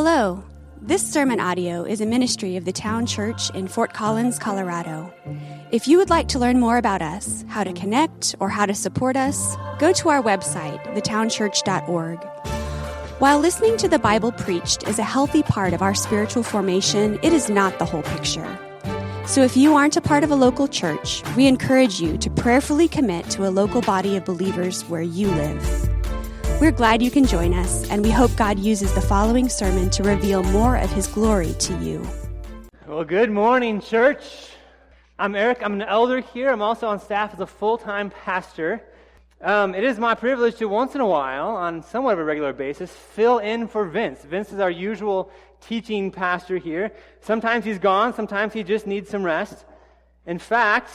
Hello. This sermon audio is a ministry of the Town Church in Fort Collins, Colorado. If you would like to learn more about us, how to connect, or how to support us, go to our website, thetownchurch.org. While listening to the Bible preached is a healthy part of our spiritual formation, it is not the whole picture. So if you aren't a part of a local church, we encourage you to prayerfully commit to a local body of believers where you live. We're glad you can join us, and we hope God uses the following sermon to reveal more of His glory to you. Well, good morning, church. I'm Eric. I'm an elder here. I'm also on staff as a full-time pastor. It is my privilege to once in a while, on somewhat of a regular basis, fill in for Vince. Vince is our usual teaching pastor here. Sometimes he's gone. Sometimes he just needs some rest. In fact,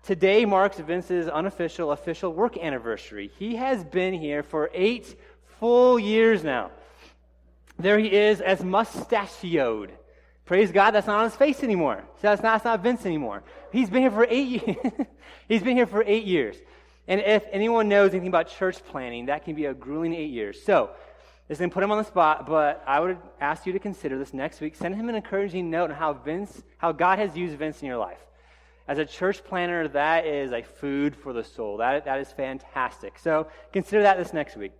today marks Vince's official work anniversary. He has been here for 8 full years now. There he is, as mustachioed. Praise God, that's not on his face anymore. That's not Vince anymore. He's been here for 8 years. He's been here for 8 years. And if anyone knows anything about church planning, that can be a grueling 8 years. So, this is going to put him on the spot, but I would ask you to consider this next week. Send him an encouraging note on how God has used Vince in your life. As a church planner, that is a food for the soul. That is fantastic. So, consider that this next week.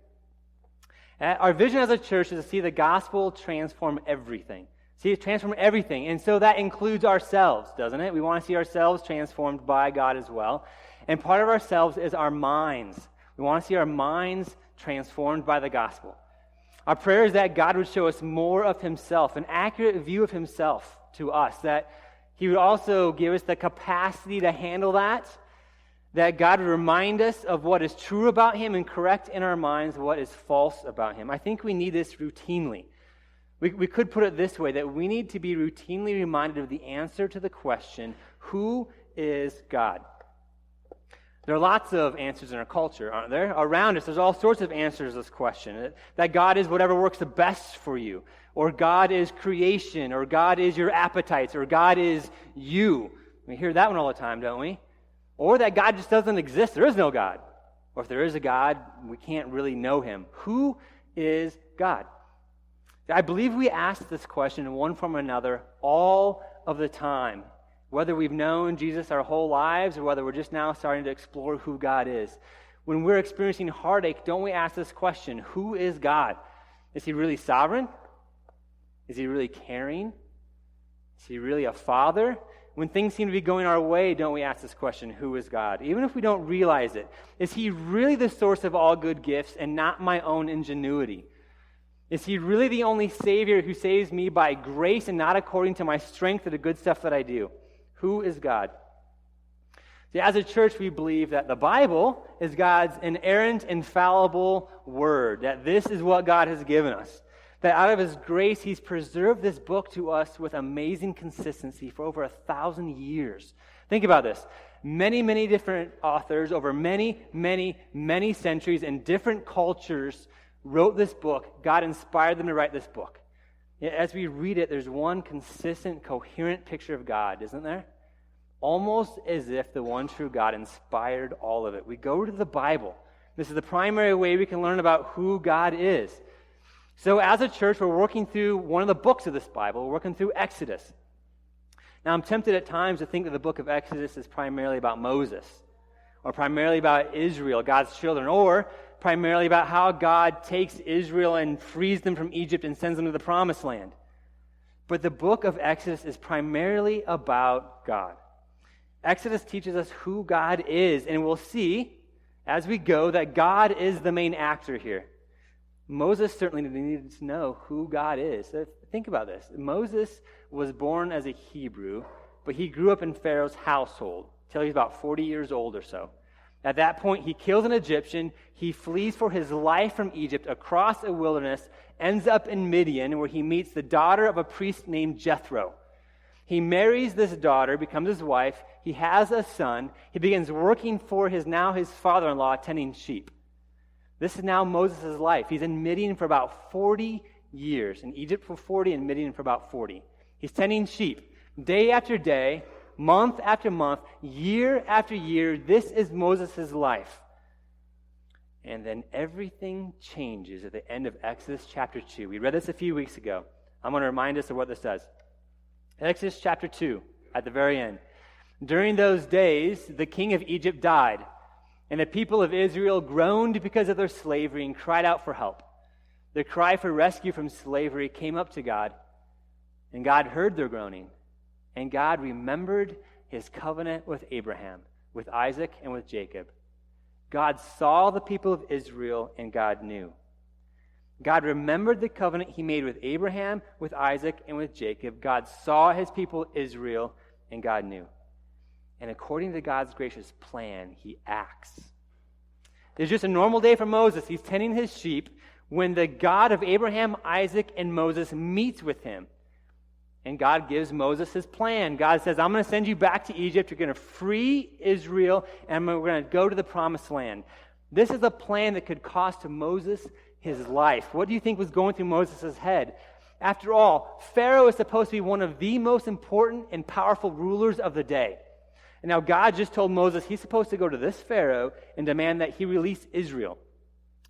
Our vision as a church is to see the gospel transform everything. See it transform everything. And so that includes ourselves, doesn't it? We want to see ourselves transformed by God as well. And part of ourselves is our minds. We want to see our minds transformed by the gospel. Our prayer is that God would show us more of Himself, an accurate view of Himself to us, that He would also give us the capacity to handle that God would remind us of what is true about Him and correct in our minds what is false about Him. I think we need this routinely. We could put it this way, that we need to be routinely reminded of the answer to the question, who is God? There are lots of answers in our culture, aren't there? Around us, there's all sorts of answers to this question. That God is whatever works the best for you, or God is creation, or God is your appetites, or God is you. We hear that one all the time, don't we? Or that God just doesn't exist. There is no God. Or if there is a God, we can't really know Him. Who is God? I believe we ask this question in one form or another all of the time. Whether we've known Jesus our whole lives or whether we're just now starting to explore who God is. When we're experiencing heartache, don't we ask this question, who is God? Is He really sovereign? Is He really caring? Is He really a father? When things seem to be going our way, don't we ask this question, who is God? Even if we don't realize it, is He really the source of all good gifts and not my own ingenuity? Is He really the only Savior who saves me by grace and not according to my strength or the good stuff that I do? Who is God? See, as a church, we believe that the Bible is God's inerrant, infallible word, that this is what God has given us. That out of His grace, He's preserved this book to us with amazing consistency for over 1,000 years. Think about this. Many, many different authors over many, many, many centuries in different cultures wrote this book. God inspired them to write this book. As we read it, there's one consistent, coherent picture of God, isn't there? Almost as if the one true God inspired all of it. We go to the Bible. This is the primary way we can learn about who God is. So as a church, we're working through one of the books of this Bible. We're working through Exodus. Now, I'm tempted at times to think that the book of Exodus is primarily about Moses, or primarily about Israel, God's children, or primarily about how God takes Israel and frees them from Egypt and sends them to the Promised Land. But the book of Exodus is primarily about God. Exodus teaches us who God is, and we'll see as we go that God is the main actor here. Moses certainly needed to know who God is. So think about this. Moses was born as a Hebrew, but he grew up in Pharaoh's household till he was about 40 years old or so. At that point, he kills an Egyptian, he flees for his life from Egypt across a wilderness, ends up in Midian, where he meets the daughter of a priest named Jethro. He marries this daughter, becomes his wife, he has a son, he begins working for his father-in-law, tending sheep. This is now Moses' life. He's in Midian for about 40 years, in Egypt for 40, and Midian for about 40. He's tending sheep, day after day, month after month, year after year. This is Moses' life. And then everything changes at the end of Exodus chapter 2. We read this a few weeks ago. I'm going to remind us of what this says. Exodus chapter 2, at the very end. During those days, the king of Egypt died, and the people of Israel groaned because of their slavery and cried out for help. Their cry for rescue from slavery came up to God, and God heard their groaning. And God remembered his covenant with Abraham, with Isaac, and with Jacob. God saw the people of Israel, and God knew. God remembered the covenant he made with Abraham, with Isaac, and with Jacob. God saw his people Israel, and God knew. And according to God's gracious plan, he acts. It's just a normal day for Moses. He's tending his sheep when the God of Abraham, Isaac, and Moses meets with him. And God gives Moses his plan. God says, I'm going to send you back to Egypt. You're going to free Israel, and we're going to go to the promised land. This is a plan that could cost Moses his life. What do you think was going through Moses' head? After all, Pharaoh is supposed to be one of the most important and powerful rulers of the day. And now God just told Moses he's supposed to go to this Pharaoh and demand that he release Israel.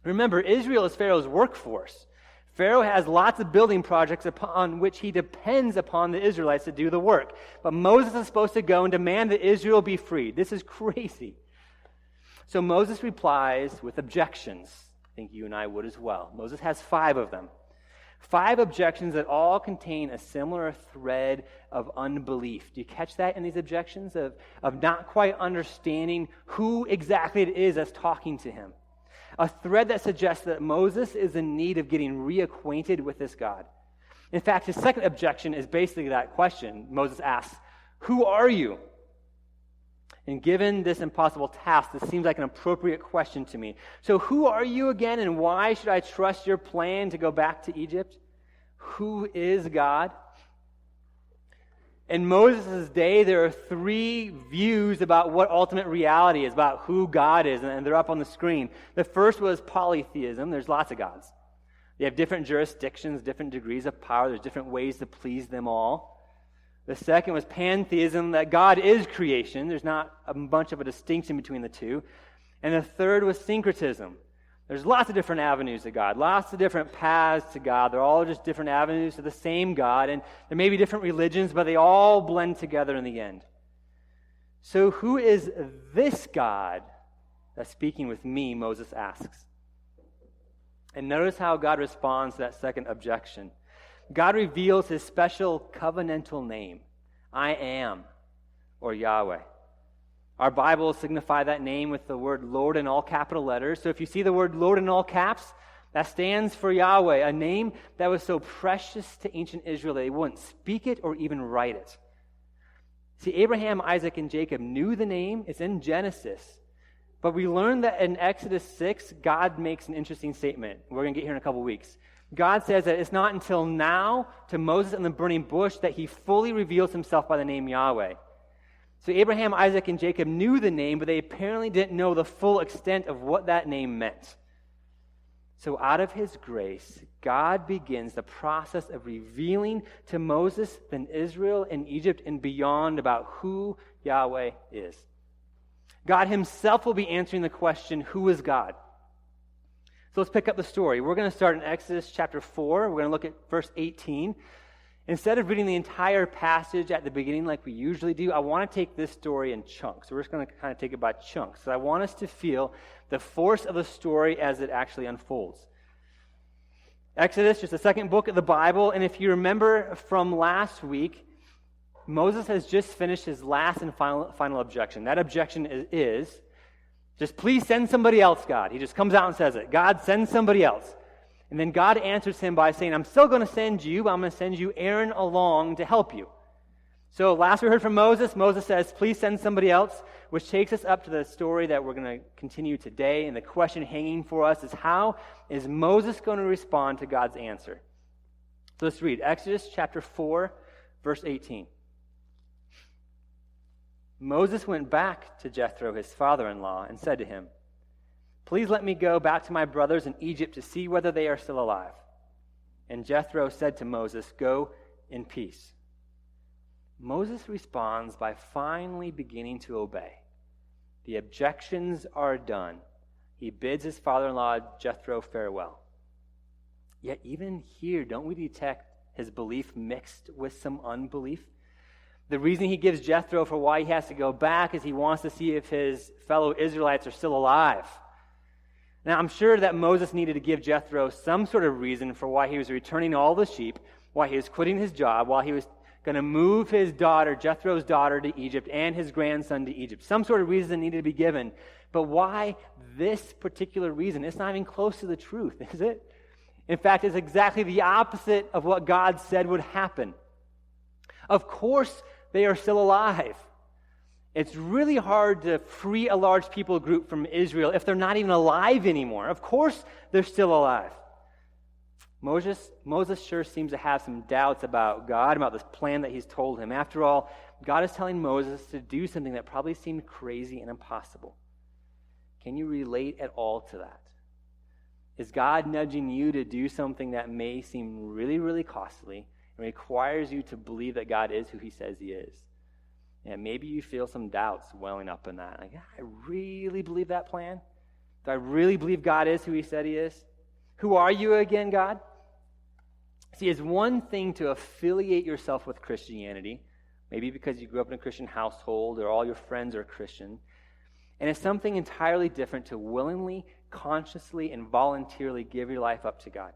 Remember, Israel is Pharaoh's workforce. Pharaoh has lots of building projects upon which he depends upon the Israelites to do the work. But Moses is supposed to go and demand that Israel be freed. This is crazy. So Moses replies with objections. I think you and I would as well. Moses has 5 of them. 5 objections that all contain a similar thread of unbelief. Do you catch that in these objections of not quite understanding who exactly it is that's talking to him? A thread that suggests that Moses is in need of getting reacquainted with this God. In fact, his second objection is basically that question. Moses asks, who are you? And given this impossible task, this seems like an appropriate question to me. So who are you again, and why should I trust your plan to go back to Egypt? Who is God? In Moses' day, there are 3 views about what ultimate reality is, about who God is, and they're up on the screen. The first was polytheism. There's lots of gods. They have different jurisdictions, different degrees of power. There's different ways to please them all. The second was pantheism, that God is creation. There's not a bunch of a distinction between the two. And the third was syncretism. There's lots of different avenues to God, lots of different paths to God. They're all just different avenues to the same God, and there may be different religions, but they all blend together in the end. So who is this God that's speaking with me, Moses asks. And notice how God responds to that second objection. God reveals his special covenantal name, I am, or Yahweh. Our Bibles signify that name with the word Lord in all capital letters. So if you see the word Lord in all caps, that stands for Yahweh, a name that was so precious to ancient Israel that they wouldn't speak it or even write it. See, Abraham, Isaac, and Jacob knew the name. It's in Genesis. But we learned that in Exodus 6, God makes an interesting statement. We're going to get here in a couple weeks. God says that it's not until now to Moses and the burning bush that he fully reveals himself by the name Yahweh. So Abraham, Isaac, and Jacob knew the name, but they apparently didn't know the full extent of what that name meant. So out of his grace, God begins the process of revealing to Moses, then Israel, and Egypt, and beyond about who Yahweh is. God himself will be answering the question, who is God? So let's pick up the story. We're going to start in Exodus chapter 4. We're going to look at verse 18. Instead of reading the entire passage at the beginning like we usually do, I want to take this story in chunks. So we're just going to kind of take it by chunks. So I want us to feel the force of the story as it actually unfolds. Exodus, just the second book of the Bible, and if you remember from last week, Moses has just finished his last and final objection. That objection is just please send somebody else, God. He just comes out and says it. God, send somebody else. And then God answers him by saying, I'm still going to send you, but I'm going to send you Aaron along to help you. So last we heard from Moses, Moses says, please send somebody else, which takes us up to the story that we're going to continue today. And the question hanging for us is, how is Moses going to respond to God's answer? So let's read Exodus chapter 4, verse 18. Moses went back to Jethro, his father-in-law, and said to him, please let me go back to my brothers in Egypt to see whether they are still alive. And Jethro said to Moses, go in peace. Moses responds by finally beginning to obey. The objections are done. He bids his father-in-law Jethro farewell. Yet even here, don't we detect his belief mixed with some unbelief. The reason he gives Jethro for why he has to go back is he wants to see if his fellow Israelites are still alive. Now, I'm sure that Moses needed to give Jethro some sort of reason for why he was returning all the sheep, why he was quitting his job, why he was going to move his daughter, Jethro's daughter, to Egypt and his grandson to Egypt. Some sort of reason needed to be given. But why this particular reason? It's not even close to the truth, is it? In fact, it's exactly the opposite of what God said would happen. Of course, they are still alive. It's really hard to free a large people group from Israel if they're not even alive anymore. Of course, they're still alive. Moses sure seems to have some doubts about God, about this plan that he's told him. After all, God is telling Moses to do something that probably seemed crazy and impossible. Can you relate at all to that? Is God nudging you to do something that may seem really, really costly and requires you to believe that God is who he says he is? And maybe you feel some doubts welling up in that. Like, I really believe that plan? Do I really believe God is who he said he is? Who are you again, God? See, it's one thing to affiliate yourself with Christianity, maybe because you grew up in a Christian household or all your friends are Christian. And it's something entirely different to willingly, consciously, and voluntarily give your life up to God.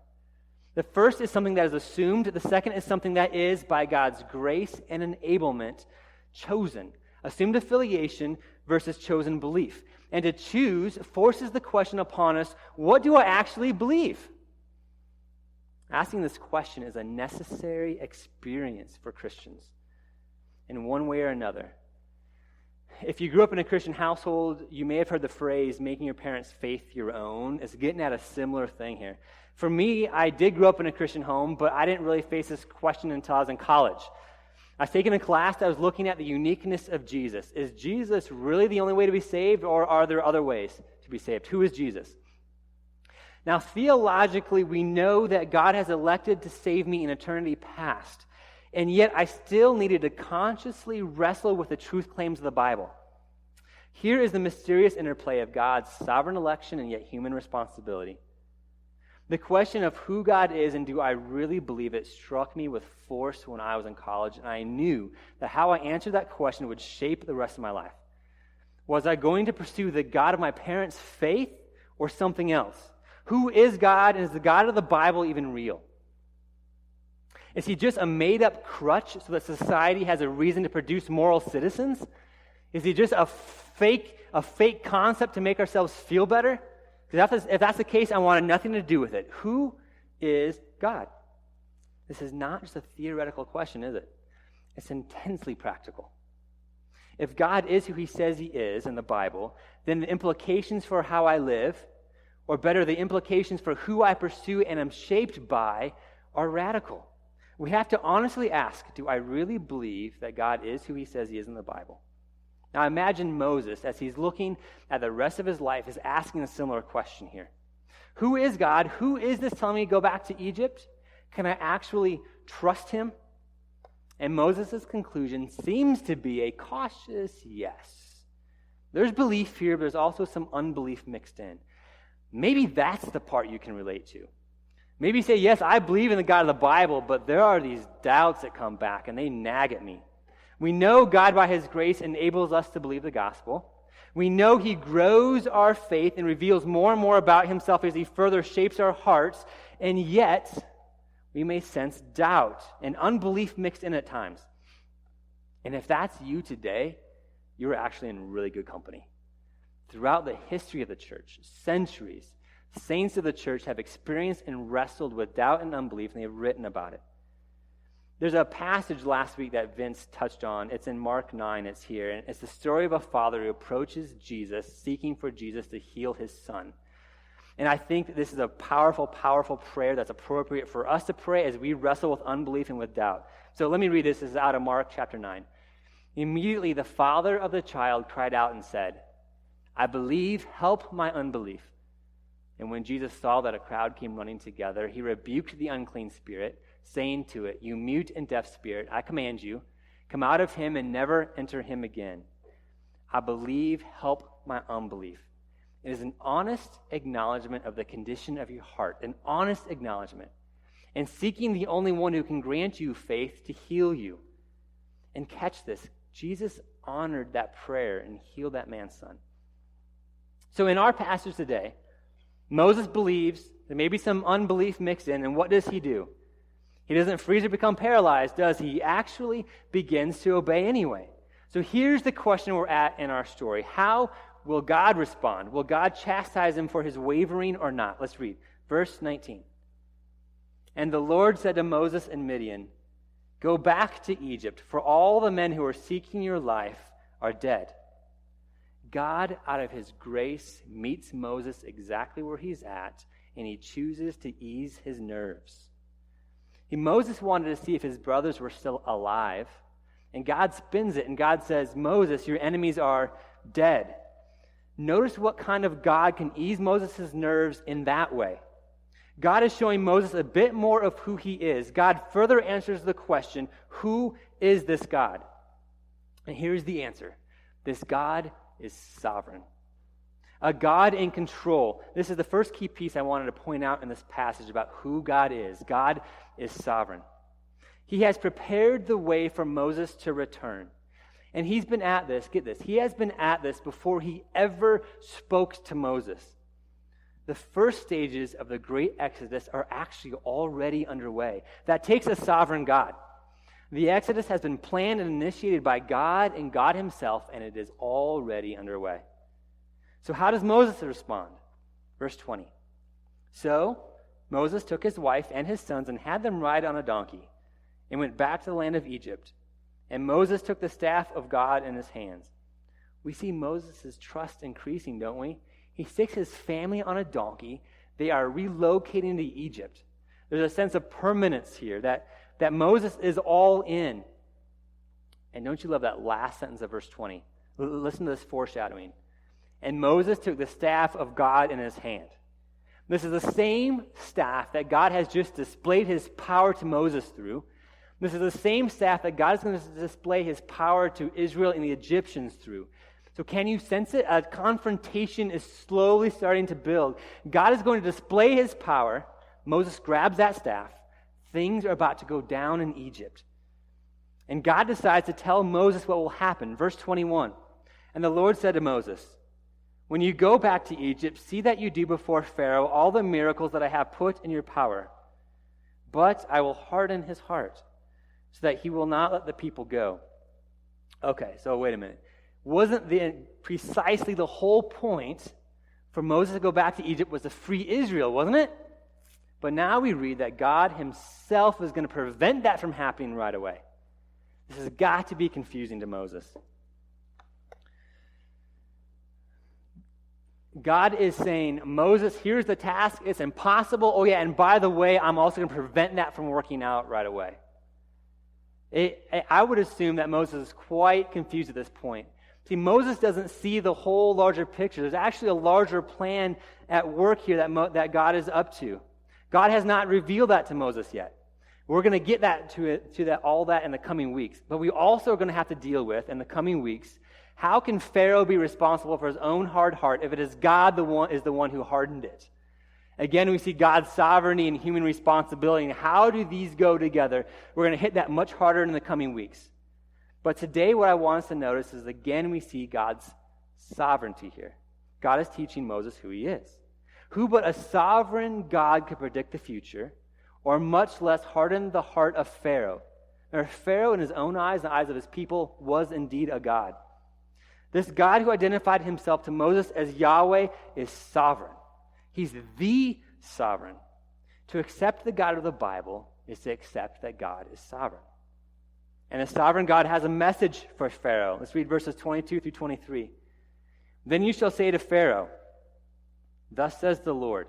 The first is something that is assumed. The second is something that is, by God's grace and enablement, chosen. Assumed affiliation versus chosen belief. And to choose forces the question upon us, what do I actually believe? Asking this question is a necessary experience for Christians in one way or another. If you grew up in a Christian household, you may have heard the phrase, making your parents' faith your own. It's getting at a similar thing here. For me, I did grow up in a Christian home, but I didn't really face this question until I was in college. I was taking a class that was looking at the uniqueness of Jesus. Is Jesus really the only way to be saved, or are there other ways to be saved? Who is Jesus? Now, theologically, we know that God has elected to save me in eternity past, and yet I still needed to consciously wrestle with the truth claims of the Bible. Here is the mysterious interplay of God's sovereign election and yet human responsibility. The question of who God is and do I really believe it struck me with force when I was in college, and I knew that how I answered that question would shape the rest of my life. Was I going to pursue the God of my parents' faith or something else? Who is God, and is the God of the Bible even real? Is he just a made-up crutch so that society has a reason to produce moral citizens? Is he just a fake concept to make ourselves feel better? Because if that's the case, I wanted nothing to do with it. Who is God? This is not just a theoretical question, is it? It's intensely practical. If God is who he says he is in the Bible, then the implications for how I live, or better, the implications for who I pursue and am shaped by, are radical. We have to honestly ask, do I really believe that God is who he says he is in the Bible? Now imagine Moses, as he's looking at the rest of his life, is asking a similar question here. Who is God? Who is this telling me to go back to Egypt? Can I actually trust him? And Moses' conclusion seems to be a cautious yes. There's belief here, but there's also some unbelief mixed in. Maybe that's the part you can relate to. Maybe you say, yes, I believe in the God of the Bible, but there are these doubts that come back, and they nag at me. We know God, by his grace, enables us to believe the gospel. We know he grows our faith and reveals more and more about himself as he further shapes our hearts, and yet we may sense doubt and unbelief mixed in at times. And if that's you today, you're actually in really good company. Throughout the history of the church, centuries, saints of the church have experienced and wrestled with doubt and unbelief, and they have written about it. There's a passage last week that Vince touched on. It's in Mark 9. It's here. And it's the story of a father who approaches Jesus, seeking for Jesus to heal his son. And I think that this is a powerful, powerful prayer that's appropriate for us to pray as we wrestle with unbelief and with doubt. So let me read this. This is out of Mark chapter 9. Immediately the father of the child cried out and said, I believe, help my unbelief. And when Jesus saw that a crowd came running together, he rebuked the unclean spirit, saying to it, you mute and deaf spirit, I command you, come out of him and never enter him again. I believe, help my unbelief. It is an honest acknowledgement of the condition of your heart, an honest acknowledgement. and seeking the only one who can grant you faith to heal you. And catch this, Jesus honored that prayer and healed that man's son. So in our passage today, Moses believes, there may be some unbelief mixed in, and what does he do? He doesn't freeze or become paralyzed, does he? He actually begins to obey anyway. So here's the question we're at in our story. How will God respond? Will God chastise him for his wavering or not? Let's read. Verse 19. And the Lord said to Moses and Midian, "Go back to Egypt, for all the men who are seeking your life are dead." God, out of his grace, meets Moses exactly where he's at, and he chooses to ease his nerves. Moses wanted to see if his brothers were still alive, and God spins it, and God says, "Moses, your enemies are dead." Notice what kind of God can ease Moses' nerves in that way. God is showing Moses a bit more of who he is. God further answers the question, who is this God? And here's the answer. This God is sovereign. A God in control. This is the first key piece I wanted to point out in this passage about who God is. God is sovereign. He has prepared the way for Moses to return. And he's been at this, get this, he has been at this before he ever spoke to Moses. The first stages of the great Exodus are actually already underway. That takes a sovereign God. The Exodus has been planned and initiated by God and God himself, and it is already underway. So how does Moses respond? Verse 20. So Moses took his wife and his sons and had them ride on a donkey and went back to the land of Egypt. And Moses took the staff of God in his hands. We see Moses' trust increasing, don't we? He sticks his family on a donkey. They are relocating to Egypt. There's a sense of permanence here, that Moses is all in. And don't you love that last sentence of verse 20? Listen to this foreshadowing. And Moses took the staff of God in his hand. This is the same staff that God has just displayed his power to Moses through. This is the same staff that God is going to display his power to Israel and the Egyptians through. So can you sense it? A confrontation is slowly starting to build. God is going to display his power. Moses grabs that staff. Things are about to go down in Egypt. And God decides to tell Moses what will happen. Verse 21. And the Lord said to Moses, "When you go back to Egypt, see that you do before Pharaoh all the miracles that I have put in your power. But I will harden his heart, so that he will not let the people go." Okay, so wait a minute. Wasn't precisely the whole point for Moses to go back to Egypt was to free Israel, wasn't it? But now we read that God himself is going to prevent that from happening right away. This has got to be confusing to Moses. God is saying, Moses, here's the task. It's impossible. Oh yeah, and by the way, I'm also going to prevent that from working out right away. I would assume that Moses is quite confused at this point. See, Moses doesn't see the whole larger picture. There's actually a larger plan at work here that God is up to. God has not revealed that to Moses yet. We're going to get all that in the coming weeks. But we also are going to have to deal with, in the coming weeks, how can Pharaoh be responsible for his own hard heart if it is God is the one who hardened it? Again, we see God's sovereignty and human responsibility, and how do these go together? We're going to hit that much harder in the coming weeks. But today, what I want us to notice is, again, we see God's sovereignty here. God is teaching Moses who he is. Who but a sovereign God could predict the future, or much less harden the heart of Pharaoh? Now, Pharaoh, in his own eyes, and the eyes of his people, was indeed a God. This God who identified himself to Moses as Yahweh is sovereign. He's the sovereign. To accept the God of the Bible is to accept that God is sovereign. And the sovereign God has a message for Pharaoh. Let's read verses 22 through 23. "Then you shall say to Pharaoh, 'Thus says the Lord,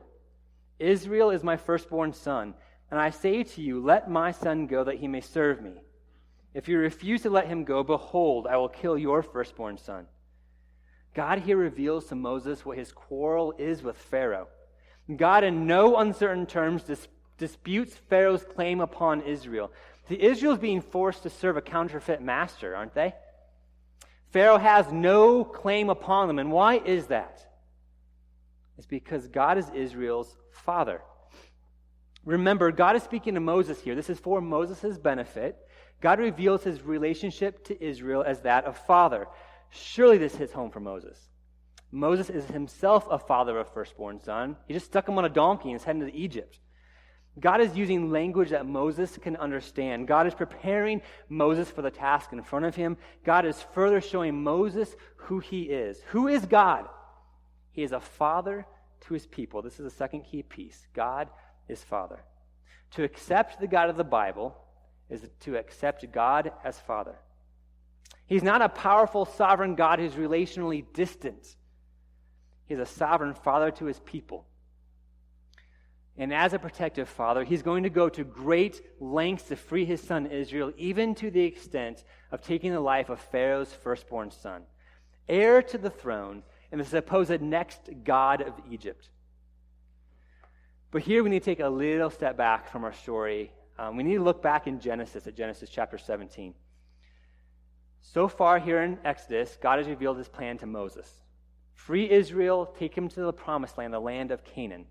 Israel is my firstborn son, and I say to you, let my son go that he may serve me. If you refuse to let him go, behold, I will kill your firstborn son.'" God here reveals to Moses what his quarrel is with Pharaoh. God, in no uncertain terms, disputes Pharaoh's claim upon Israel. See, Israel's being forced to serve a counterfeit master, aren't they? Pharaoh has no claim upon them. And why is that? It's because God is Israel's father. Remember, God is speaking to Moses here. This is for Moses' benefit. God reveals his relationship to Israel as that of father. Surely this hits home for Moses. Moses is himself a father of a firstborn son. He just stuck him on a donkey and is heading to Egypt. God is using language that Moses can understand. God is preparing Moses for the task in front of him. God is further showing Moses who he is. Who is God? He is a father to his people. This is the second key piece. God is Father. To accept the God of the Bible is to accept God as Father. He's not a powerful, sovereign God who's relationally distant. He's a sovereign Father to his people. And as a protective father, he's going to go to great lengths to free his son Israel, even to the extent of taking the life of Pharaoh's firstborn son, heir to the throne and the supposed next god of Egypt. But here we need to take a little step back from our story. We need to look back in Genesis, at Genesis chapter 17. So far here in Exodus, God has revealed his plan to Moses. Free Israel, take him to the promised land, the land of Canaan.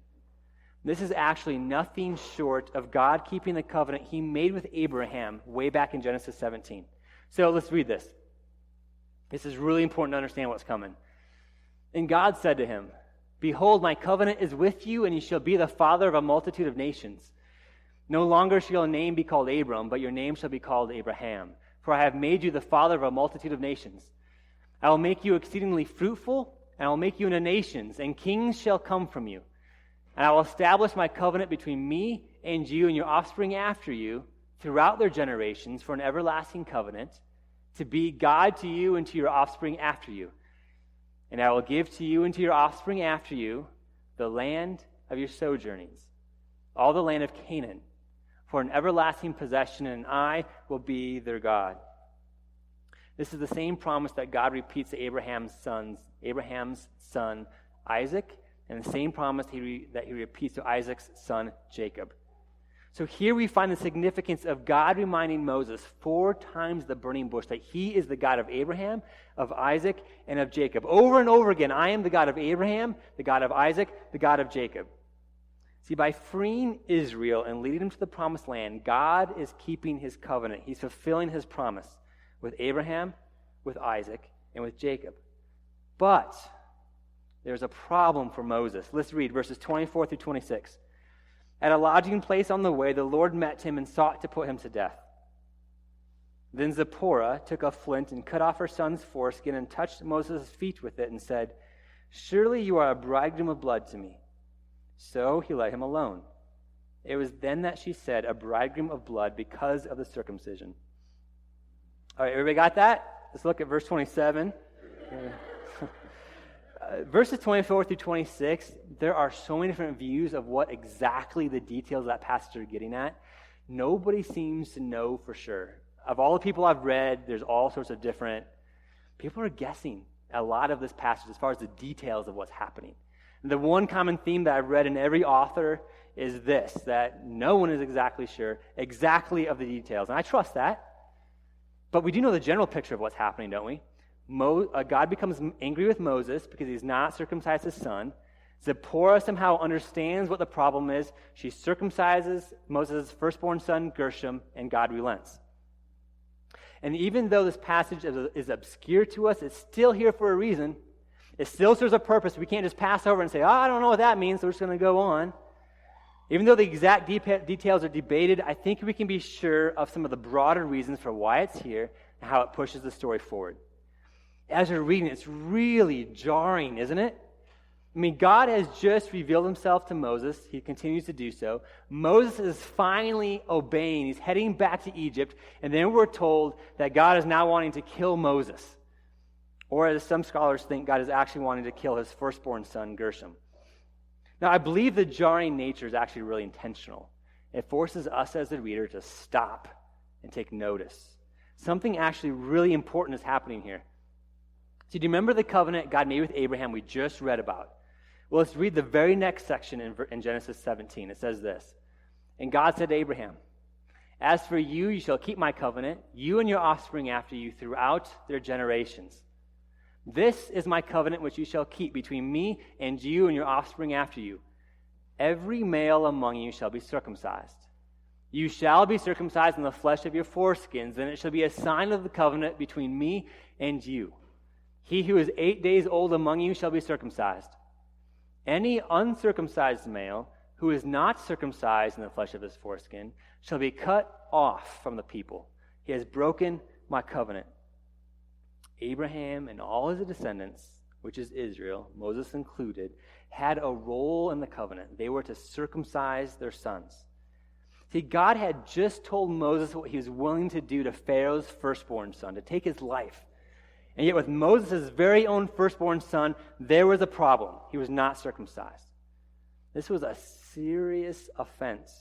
This is actually nothing short of God keeping the covenant he made with Abraham way back in Genesis 17. So let's read this. This is really important to understand what's coming. And God said to him, "Behold, my covenant is with you, and you shall be the father of a multitude of nations. No longer shall your name be called Abram, but your name shall be called Abraham. For I have made you the father of a multitude of nations. I will make you exceedingly fruitful, and I will make you into nations, and kings shall come from you. And I will establish my covenant between me and you and your offspring after you throughout their generations for an everlasting covenant, to be God to you and to your offspring after you. And I will give to you and to your offspring after you the land of your sojournings, all the land of Canaan, for an everlasting possession, and I will be their God." This is the same promise that God repeats to Abraham's son Isaac, and the same promise that he repeats to Isaac's son Jacob. So here we find the significance of God reminding Moses 4 times the burning bush that he is the God of Abraham, of Isaac, and of Jacob. Over and over again, I am the God of Abraham, the God of Isaac, the God of Jacob. See, by freeing Israel and leading them to the promised land, God is keeping his covenant. He's fulfilling his promise with Abraham, with Isaac, and with Jacob. But there's a problem for Moses. Let's read verses 24 through 26. At a lodging place on the way, the Lord met him and sought to put him to death. Then Zipporah took a flint and cut off her son's foreskin and touched Moses' feet with it and said, "Surely you are a bridegroom of blood to me." So he let him alone. It was then that she said, "A bridegroom of blood," because of the circumcision. All right, everybody got that? Let's look at verse 27. Verses 24 through 26, there are so many different views of what exactly the details of that passage are getting at. Nobody seems to know for sure. Of all the people I've read, there's all sorts of different... People are guessing a lot of this passage as far as the details of what's happening. And the one common theme that I've read in every author is this, that no one is exactly sure exactly of the details. And I trust that. But we do know the general picture of what's happening, don't we? God becomes angry with Moses because he's not circumcised his son. Zipporah somehow understands what the problem is. She circumcises Moses' firstborn son, Gershom, and God relents. And even though this passage is obscure to us, it's still here for a reason. It still serves a purpose. We can't just pass over and say, I don't know what that means, so we're just going to go on. Even though the exact details are debated, I think we can be sure of some of the broader reasons for why it's here and how it pushes the story forward. As you're reading, it's really jarring, isn't it? I mean, God has just revealed himself to Moses. He continues to do so. Moses is finally obeying. He's heading back to Egypt. And then we're told that God is now wanting to kill Moses. Or as some scholars think, God is actually wanting to kill his firstborn son, Gershom. Now, I believe the jarring nature is actually really intentional. It forces us as the reader to stop and take notice. Something actually really important is happening here. So do you remember the covenant God made with Abraham we just read about? Well, let's read the very next section in Genesis 17. It says this, "And God said to Abraham, As for you, you shall keep my covenant, you and your offspring after you throughout their generations. This is my covenant which you shall keep between me and you and your offspring after you. every male among you shall be circumcised. You shall be circumcised in the flesh of your foreskins, and it shall be a sign of the covenant between me and you. He who is 8 days old among you shall be circumcised. Any uncircumcised male who is not circumcised in the flesh of his foreskin shall be cut off from the people. He has broken my covenant. Abraham and all his descendants, which is Israel, Moses included, had a role in the covenant. They were to circumcise their sons. See, God had just told Moses what he was willing to do to Pharaoh's firstborn son, to take his life. And yet with Moses' very own firstborn son, there was a problem. He was not circumcised. This was a serious offense.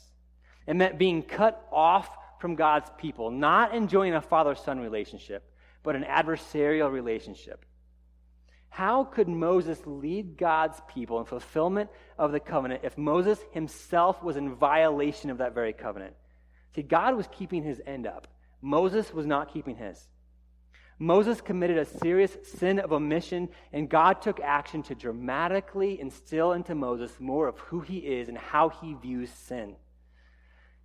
It meant being cut off from God's people, not enjoying a father-son relationship, but an adversarial relationship. How could Moses lead God's people in fulfillment of the covenant if Moses himself was in violation of that very covenant? See, God was keeping his end up. Moses was not keeping his. Moses committed a serious sin of omission, and God took action to dramatically instill into Moses more of who he is and how he views sin.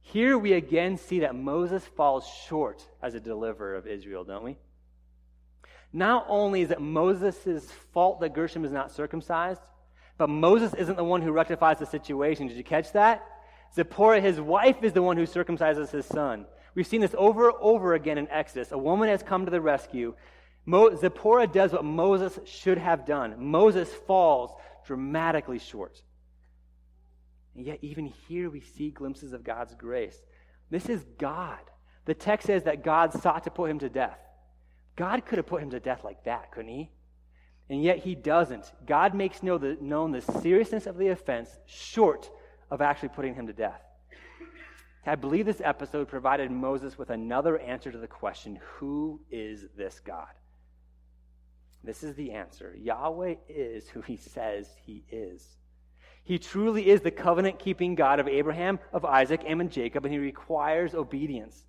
Here we again see that Moses falls short as a deliverer of Israel, don't we? Not only is it Moses' fault that Gershom is not circumcised, but Moses isn't the one who rectifies the situation. Did you catch that? Zipporah, his wife, is the one who circumcises his son. We've seen this over and over again in Exodus. A woman has come to the rescue. Zipporah does what Moses should have done. Moses falls dramatically short. And yet even here we see glimpses of God's grace. This is God. The text says that God sought to put him to death. God could have put him to death like that, couldn't he? And yet he doesn't. God makes known the seriousness of the offense short of actually putting him to death. I believe this episode provided Moses with another answer to the question, who is this God? This is the answer. Yahweh is who he says he is. He truly is the covenant-keeping God of Abraham, of Isaac, and of Jacob, and he requires obedience.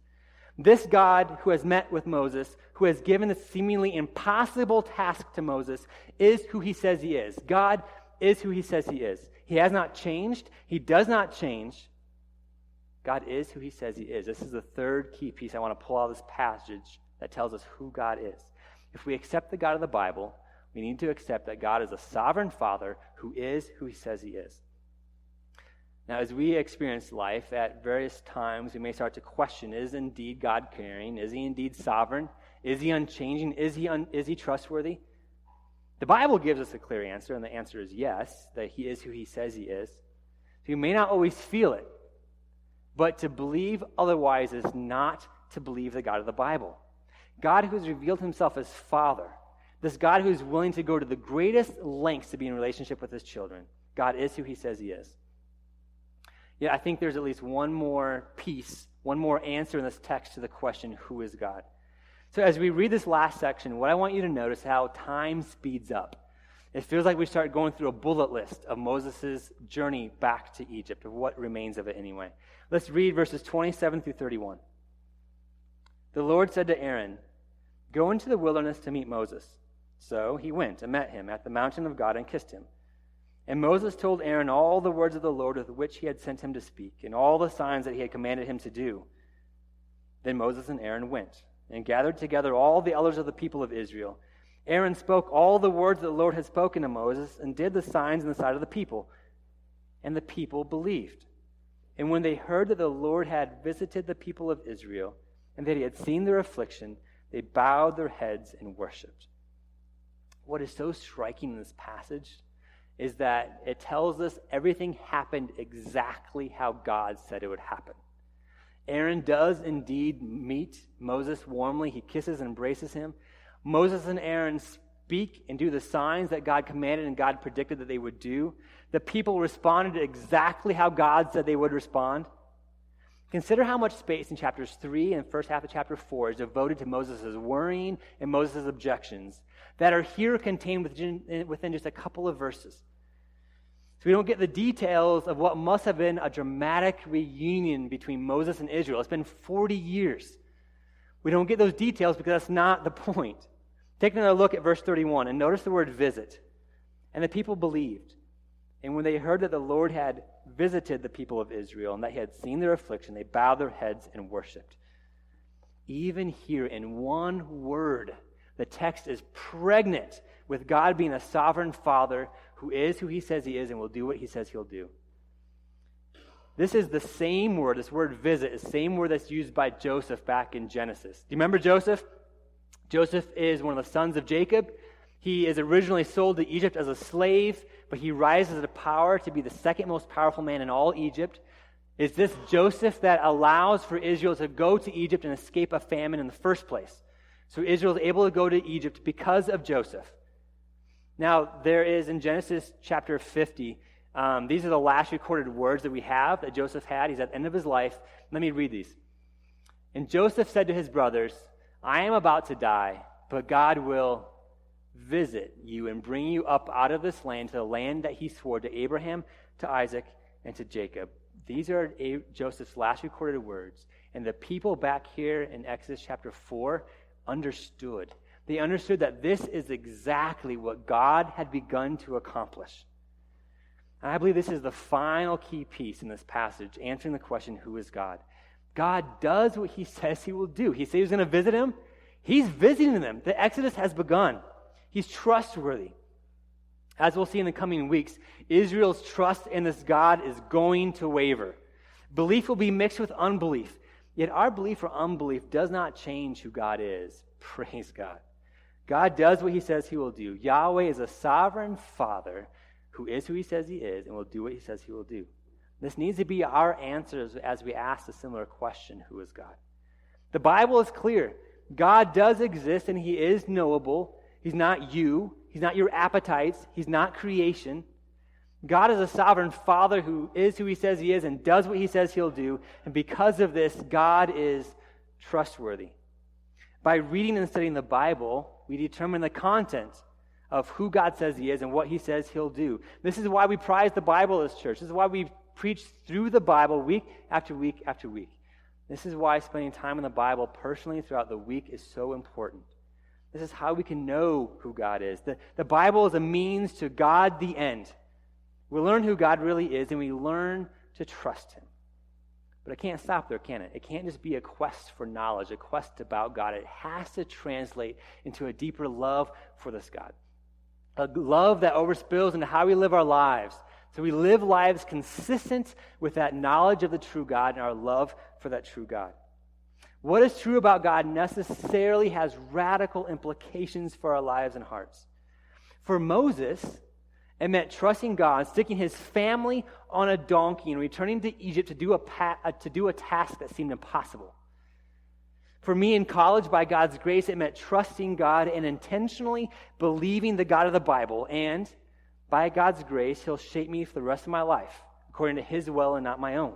This God who has met with Moses, who has given this seemingly impossible task to Moses, is who he says he is. God is who he says he is. He has not changed. He does not change. God is who he says he is. This is the third key piece I want to pull out of this passage that tells us who God is. If we accept the God of the Bible, we need to accept that God is a sovereign Father who is who he says he is. Now, as we experience life, at various times, we may start to question, is indeed God caring? Is he indeed sovereign? Is he unchanging? Is he trustworthy? The Bible gives us a clear answer, and the answer is yes, that he is who he says he is. So you may not always feel it, but to believe otherwise is not to believe the God of the Bible. God who has revealed himself as Father, this God who is willing to go to the greatest lengths to be in relationship with his children, God is who he says he is. Yeah, I think there's at least one more piece, one more answer in this text to the question, who is God? So as we read this last section, what I want you to notice is how time speeds up. It feels like we start going through a bullet list of Moses' journey back to Egypt, of what remains of it anyway. Let's read verses 27 through 31. The Lord said to Aaron, "Go into the wilderness to meet Moses." So he went and met him at the mountain of God and kissed him. And Moses told Aaron all the words of the Lord with which he had sent him to speak, and all the signs that he had commanded him to do. Then Moses and Aaron went and gathered together all the elders of the people of Israel. Aaron spoke all the words that the Lord had spoken to Moses and did the signs in the sight of the people. And the people believed. And when they heard that the Lord had visited the people of Israel and that he had seen their affliction, they bowed their heads and worshipped. What is so striking in this passage is that it tells us everything happened exactly how God said it would happen. Aaron does indeed meet Moses warmly. He kisses and embraces him. Moses and Aaron speak and do the signs that God commanded and God predicted that they would do. The people responded exactly how God said they would respond. Consider how much space in chapters 3 and first half of chapter 4 is devoted to Moses' worrying and Moses' objections that are here contained within just a couple of verses. So we don't get the details of what must have been a dramatic reunion between Moses and Israel. It's been 40 years. We don't get those details because that's not the point. Take another look at verse 31 and notice the word visit. And the people believed. And when they heard that the Lord had visited the people of Israel and that he had seen their affliction, they bowed their heads and worshipped. Even here, in one word, the text is pregnant with God being a sovereign Father who is who he says he is and will do what he says he'll do. This is the same word, this word visit, is the same word that's used by Joseph back in Genesis. Do you remember Joseph? Joseph is one of the sons of Jacob. He is originally sold to Egypt as a slave, but he rises to power to be the second most powerful man in all Egypt. Is this Joseph that allows for Israel to go to Egypt and escape a famine in the first place? So Israel is able to go to Egypt because of Joseph. Now, there is in Genesis chapter 50, these are the last recorded words that we have that Joseph had. He's at the end of his life. Let me read these. And Joseph said to his brothers, I am about to die, but God will visit you and bring you up out of this land to the land that he swore to Abraham, to Isaac, and to Jacob. These are Joseph's last recorded words. And the people back here in Exodus chapter 4 understood. They understood that this is exactly what God had begun to accomplish. And I believe this is the final key piece in this passage, answering the question, who is God? God does what he says he will do. He says he's going to visit him. He's visiting them. The Exodus has begun. He's trustworthy. As we'll see in the coming weeks, Israel's trust in this God is going to waver. Belief will be mixed with unbelief. Yet our belief or unbelief does not change who God is. Praise God. God does what he says he will do. Yahweh is a sovereign Father who is who he says he is and will do what he says he will do. This needs to be our answers as we ask a similar question, who is God? The Bible is clear. God does exist and he is knowable. He's not you. He's not your appetites. He's not creation. God is a sovereign Father who is who he says he is and does what he says he'll do. And because of this, God is trustworthy. By reading and studying the Bible, we determine the content of who God says he is and what he says he'll do. This is why we prize the Bible as church. This is why we preach through the Bible week after week after week. This is why spending time in the Bible personally throughout the week is so important. This is how we can know who God is. The Bible is a means to God the end. We learn who God really is, and we learn to trust him. But it can't stop there, can it? It can't just be a quest for knowledge, a quest about God. It has to translate into a deeper love for this God. A love that overspills into how we live our lives. So we live lives consistent with that knowledge of the true God and our love for that true God. What is true about God necessarily has radical implications for our lives and hearts. For Moses, it meant trusting God, sticking his family on a donkey and returning to Egypt to do a task that seemed impossible. For me in college, by God's grace, it meant trusting God and intentionally believing the God of the Bible. And by God's grace, he'll shape me for the rest of my life, according to his will and not my own.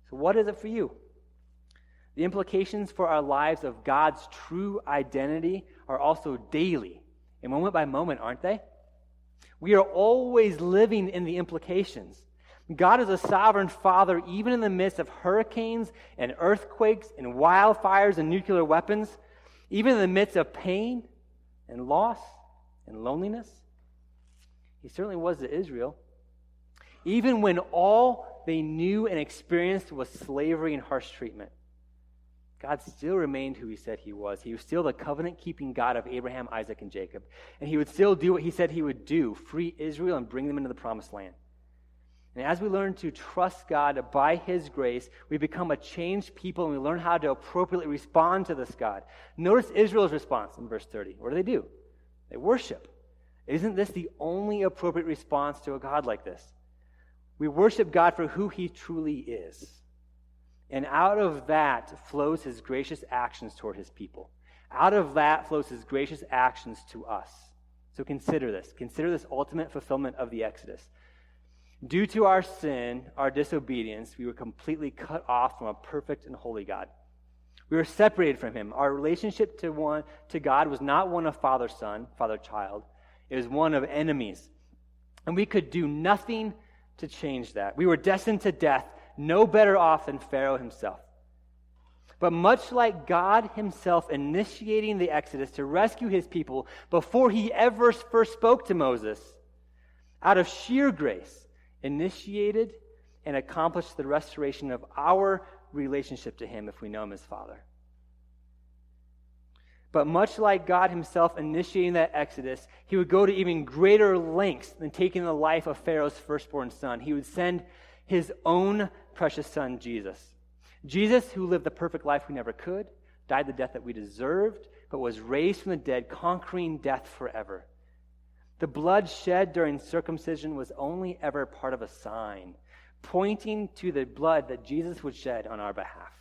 So what is it for you? The implications for our lives of God's true identity are also daily and moment by moment, aren't they? We are always living in the implications. God is a sovereign Father even in the midst of hurricanes and earthquakes and wildfires and nuclear weapons, even in the midst of pain and loss and loneliness. He certainly was to Israel. Even when all they knew and experienced was slavery and harsh treatment, God still remained who he said he was. He was still the covenant-keeping God of Abraham, Isaac, and Jacob. And he would still do what he said he would do, free Israel and bring them into the promised land. And as we learn to trust God by his grace, we become a changed people and we learn how to appropriately respond to this God. Notice Israel's response in verse 30. What do? They worship. Isn't this the only appropriate response to a God like this? We worship God for who he truly is. And out of that flows his gracious actions toward his people. Out of that flows his gracious actions to us. So consider this. Consider this ultimate fulfillment of the Exodus. Due to our sin, our disobedience, we were completely cut off from a perfect and holy God. We were separated from him. Our relationship to God was not one of father-son, father-child. It was one of enemies. And we could do nothing to change that. We were destined to death, no better off than Pharaoh himself. But much like God himself initiating the Exodus to rescue his people before he ever first spoke to Moses, out of sheer grace, initiated and accomplished the restoration of our relationship to him if we know him as Father. But much like God himself initiating that exodus, he would go to even greater lengths than taking the life of Pharaoh's firstborn son. He would send his own precious son, Jesus. Jesus, who lived the perfect life we never could, died the death that we deserved, but was raised from the dead, conquering death forever. The blood shed during circumcision was only ever part of a sign, pointing to the blood that Jesus would shed on our behalf.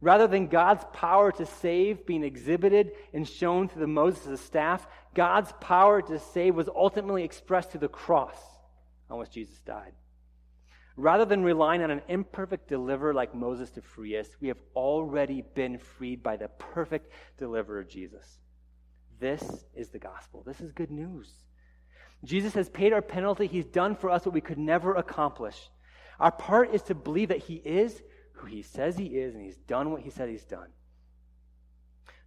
Rather than God's power to save being exhibited and shown through Moses' staff, God's power to save was ultimately expressed through the cross on which Jesus died. Rather than relying on an imperfect deliverer like Moses to free us, we have already been freed by the perfect deliverer, Jesus. This is the gospel. This is good news. Jesus has paid our penalty. He's done for us what we could never accomplish. Our part is to believe that he is who he says he is, and he's done what he said he's done.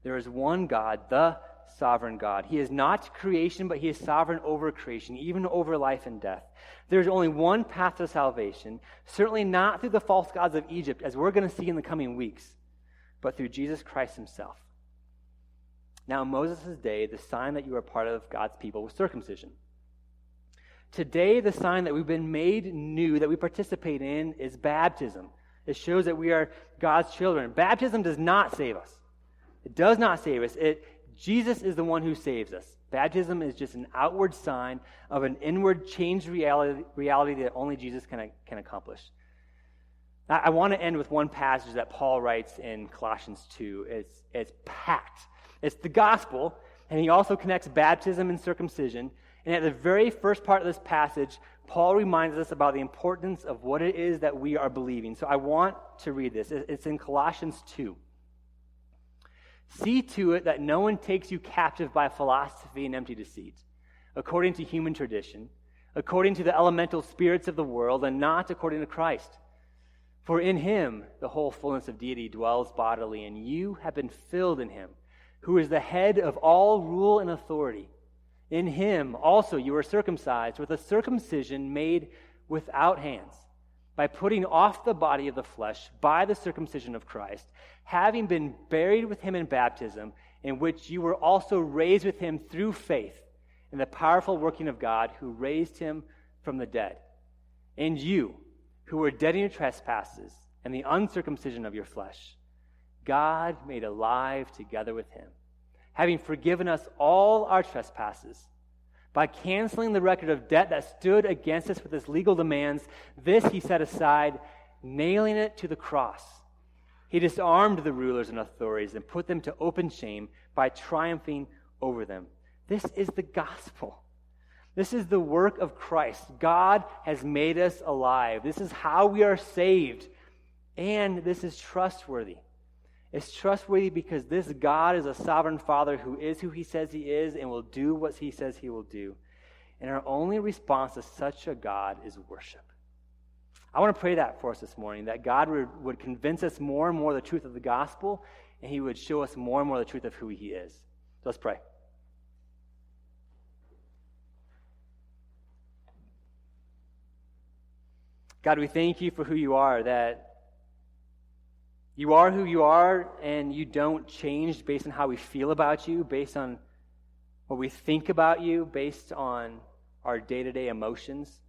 There is one God, the sovereign God. He is not creation, but he is sovereign over creation, even over life and death. There's only one path to salvation, certainly not through the false gods of Egypt, as we're going to see in the coming weeks, but through Jesus Christ himself. Now, in Moses' day, the sign that you are part of God's people was circumcision. Today, the sign that we've been made new, that we participate in, is baptism. It shows that we are God's children. Baptism does not save us. It does not save us. Jesus is the one who saves us. Baptism is just an outward sign of an inward changed reality that only Jesus can accomplish. Now, I want to end with one passage that Paul writes in Colossians 2. It's packed. It's the gospel, and he also connects baptism and circumcision. And at the very first part of this passage, Paul reminds us about the importance of what it is that we are believing. So I want to read this. It's in Colossians 2. See to it that no one takes you captive by philosophy and empty deceit, according to human tradition, according to the elemental spirits of the world, and not according to Christ. For in him the whole fullness of deity dwells bodily, and you have been filled in him, who is the head of all rule and authority. In him also you were circumcised with a circumcision made without hands, by putting off the body of the flesh by the circumcision of Christ, having been buried with him in baptism, in which you were also raised with him through faith in the powerful working of God who raised him from the dead. And you, who were dead in your trespasses and the uncircumcision of your flesh, God made alive together with him, having forgiven us all our trespasses, by canceling the record of debt that stood against us with its legal demands. This he set aside, nailing it to the cross. He disarmed the rulers and authorities and put them to open shame by triumphing over them. This is the gospel. This is the work of Christ. God has made us alive. This is how we are saved. And this is trustworthy. It's trustworthy because this God is a sovereign Father who is who he says he is and will do what he says he will do. And our only response to such a God is worship. I want to pray that for us this morning, that God would convince us more and more of the truth of the gospel, and he would show us more and more the truth of who he is. So let's pray. God, we thank you for who you are, that you are who you are, and you don't change based on how we feel about you, based on what we think about you, based on our day-to-day emotions.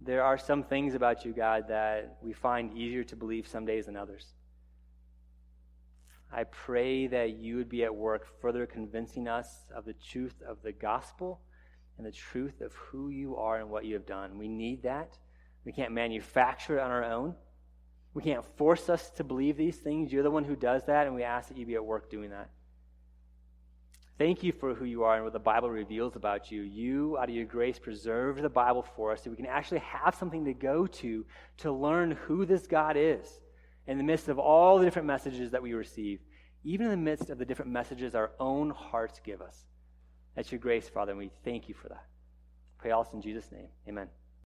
There are some things about you, God, that we find easier to believe some days than others. I pray that you would be at work further convincing us of the truth of the gospel and the truth of who you are and what you have done. We need that. We can't manufacture it on our own. We can't force us to believe these things. You're the one who does that, and we ask that you be at work doing that. Thank you for who you are and what the Bible reveals about you. You, out of your grace, preserved the Bible for us so we can actually have something to go to learn who this God is in the midst of all the different messages that we receive, even in the midst of the different messages our own hearts give us. That's your grace, Father, and we thank you for that. Pray all this in Jesus' name. Amen.